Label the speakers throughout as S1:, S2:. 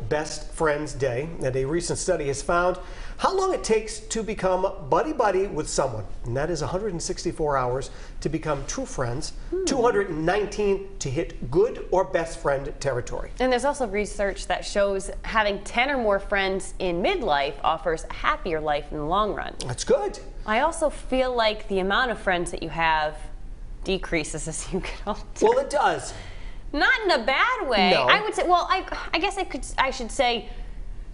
S1: Best Friends Day, and a recent study has found how long it takes to become buddy-buddy with someone. And that is 164 hours to become true friends, 219 to hit good or best friend territory.
S2: And there's also research that shows having 10 or more friends in midlife offers a happier life in the long run.
S1: That's good.
S2: I also feel like the amount of friends that you have decreases as you get older.
S1: Well, it does.
S2: Not in a bad way.
S1: No.
S2: I would say, well, I guess I should say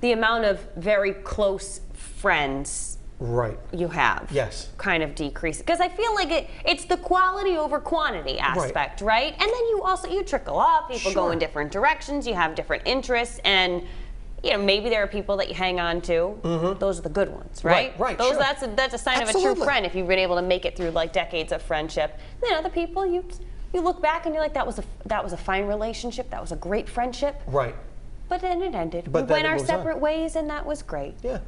S2: the amount of very close friends
S1: Right.
S2: you have.
S1: Yes.
S2: Kind of decrease. Because I feel like it's the quality over quantity aspect, right? And then you trickle off, people go in different directions, you have different interests, and maybe there are people that you hang on to. Those are the good ones, right?
S1: Right,
S2: Those,
S1: sure.
S2: That's a sign of a true friend if you've been able to make it through like decades of friendship. Then other people you look back and you're like, that was a fine relationship, that was a great friendship.
S1: Right.
S2: But then it ended.
S1: But
S2: we
S1: then
S2: went
S1: it
S2: our
S1: moves
S2: separate
S1: on.
S2: ways, and that was great.
S1: Yeah.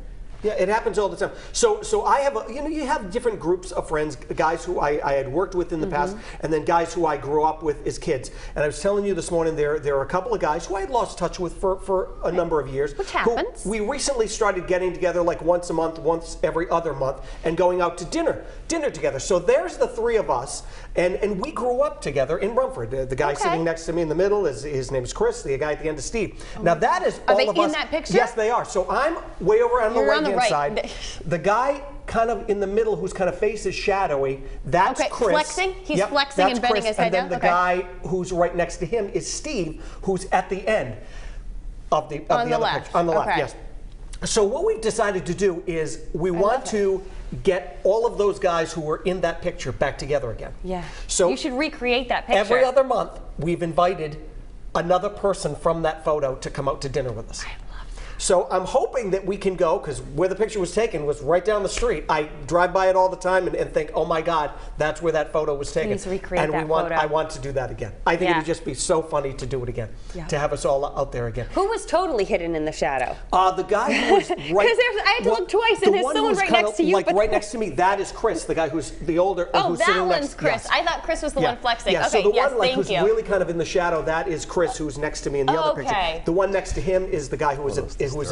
S1: Yeah, it happens all the time. So I have, you have different groups of friends, guys who I had worked with in the past, and then guys who I grew up with as kids. And I was telling you this morning, there are a couple of guys who I had lost touch with for a number of years.
S2: Which happens.
S1: We recently started getting together like once a month, once every other month, and going out to dinner together. So there's the three of us, and we grew up together in Rumford. The guy sitting next to me in the middle, his name is Chris. The guy at the end is Steve. Now that is all of us.
S2: Are they in that picture?
S1: Yes, they are. So I'm way over on the right-hand side.
S2: Right.
S1: The guy kind of in the middle whose kind of face is shadowy, that's Chris.
S2: Flexing? He's flexing
S1: that's
S2: and bending
S1: Chris.
S2: his head down?
S1: And then the guy who's right next to him is Steve, who's at the end of the other
S2: left.
S1: picture. On the left, yes. So what we've decided to do is we want to get all of those guys who were in that picture back together again.
S2: Yeah.
S1: So
S2: you should recreate that picture.
S1: Every other month, we've invited another person from that photo to come out to dinner with us. So I'm hoping that we can go, because where the picture was taken was right down the street. I drive by it all the time and think, oh my God, that's where that photo was taken.
S2: Please recreate
S1: and
S2: that photo.
S1: I want to do that again. I think it would just be so funny to do it again, to have us all out there again.
S2: Who was totally hidden in the shadow?
S1: The guy who was right.
S2: Because I had to look twice, and there's someone right next to you.
S1: Like right next to me, that is Chris, the guy who's the older.
S2: Oh,
S1: who's
S2: that
S1: sitting
S2: one's
S1: next,
S2: Chris.
S1: Yes.
S2: I thought Chris was the one flexing.
S1: Yeah,
S2: okay,
S1: so the
S2: yes,
S1: one
S2: thank
S1: who's
S2: you.
S1: really kind of in the shadow, that is Chris, who's next to me in the other picture. The one next to him is the guy who was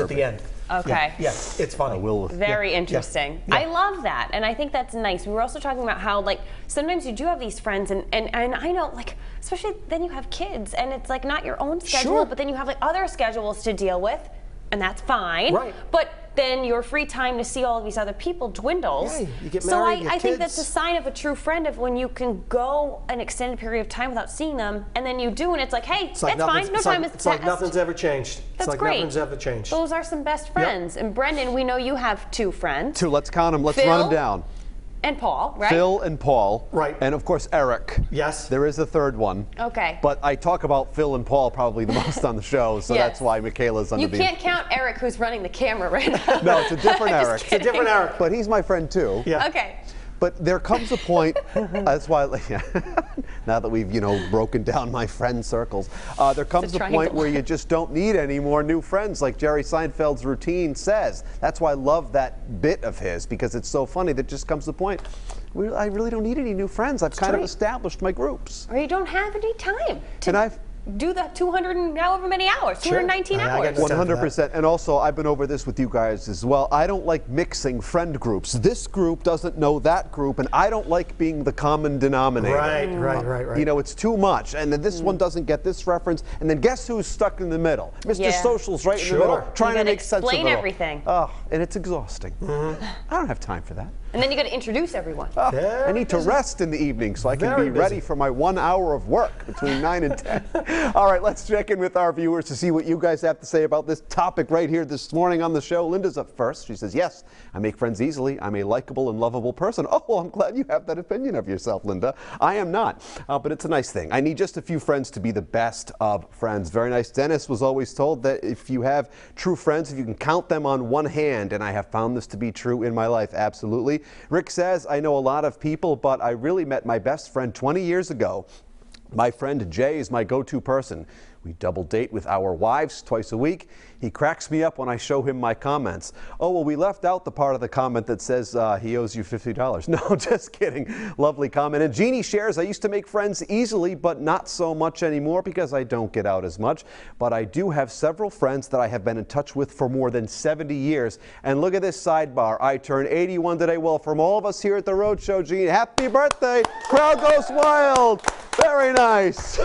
S1: at the end.
S2: Okay.
S1: Yeah, it's funny.
S2: Very interesting.
S1: Yeah.
S2: I love that, and I think that's nice. We were also talking about how, like, sometimes you do have these friends, and I know, like, especially then you have kids, and it's like not your own schedule, but then you have like other schedules to deal with, and that's fine.
S1: Right.
S2: But then your free time to see all of these other people dwindles.
S1: Yeah, you get married, you
S2: So I
S1: have
S2: think that's a
S1: kids.
S2: sign of a true friend, of when you can go an extended period of time without seeing them, and then you do, and it's like, hey,
S1: It's like
S2: it's fine, no time has
S1: It's like
S2: passed.
S1: nothing's ever changed.
S2: That's
S1: it's like
S2: great.
S1: nothing's ever changed.
S2: Those are some best friends. And Brendan, we know you have two friends.
S3: Two, let's count them. Let's
S2: Phil
S3: run them down.
S2: And Paul, right?
S3: Phil and Paul.
S1: Right.
S3: And of course, Eric.
S1: Yes.
S3: There is a third one.
S2: Okay.
S3: But I talk about Phil and Paul probably the most on the show, so
S2: Yes.
S3: that's why Michaela's under
S2: You
S3: the...
S2: can't count Eric, who's running the camera right now.
S3: No, it's a different
S2: Just
S3: Eric.
S1: It's a different Eric.
S3: But he's my friend too.
S1: Yeah.
S2: Okay.
S3: But there comes a point, that's why, now that we've, broken down my friend circles, there comes a point
S2: triangle.
S3: where you just don't need any more new friends, like Jerry Seinfeld's routine says. That's why I love that bit of his, because it's so funny. That just comes to the point, I really don't need any new friends. I've kind of established my groups.
S2: Or you don't have any time to
S3: And I've
S2: do the 200 and however many hours, 219
S1: I
S2: hours.
S1: got
S3: 100%. And also, I've been over this with you guys as well. I don't like mixing friend groups. This group doesn't know that group, and I don't like being the common denominator.
S1: Right.
S3: It's too much. And then this one doesn't get this reference. And then guess who's stuck in the middle? Mr. Social's right in the middle, trying to make sense of it all.
S2: Explain everything.
S3: Oh, and it's exhausting. I don't have time for that.
S2: And then you got to introduce everyone.
S3: I need to rest in the evening so I can be ready for my 1 hour of work between 9 and 10. All right, let's check in with our viewers to see what you guys have to say about this topic right here this morning on the show. Linda's up first. She says, yes, I make friends easily. I'm a likable and lovable person. Oh, well, I'm glad you have that opinion of yourself, Linda. I am not, but it's a nice thing. I need just a few friends to be the best of friends. Very nice. Dennis was always told that if you have true friends, if you can count them on one hand, and I have found this to be true in my life, absolutely. Rick says, I know a lot of people, but I really met my best friend 20 years ago. My friend Jay is my go-to person. We double date with our wives twice a week. He cracks me up when I show him my comments. Oh, well, we left out the part of the comment that says he owes you $50. No, just kidding. Lovely comment. And Jeannie shares, I used to make friends easily, but not so much anymore because I don't get out as much. But I do have several friends that I have been in touch with for more than 70 years. And look at this sidebar. I turn 81 today. Well, from all of us here at The Rhode Show, Jeannie, happy birthday. Crowd goes wild. Very nice.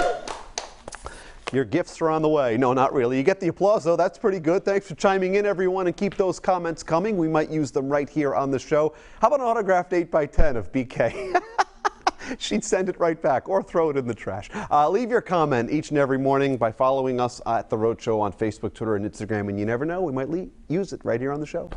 S3: Your gifts are on the way. No, not really. You get the applause, though. That's pretty good. Thanks for chiming in, everyone, and keep those comments coming. We might use them right here on the show. How about an autographed 8x10 of BK? She'd send it right back or throw it in the trash. Leave your comment each and every morning by following us at The Rhode Show on Facebook, Twitter, and Instagram. And you never know, we might use it right here on the show.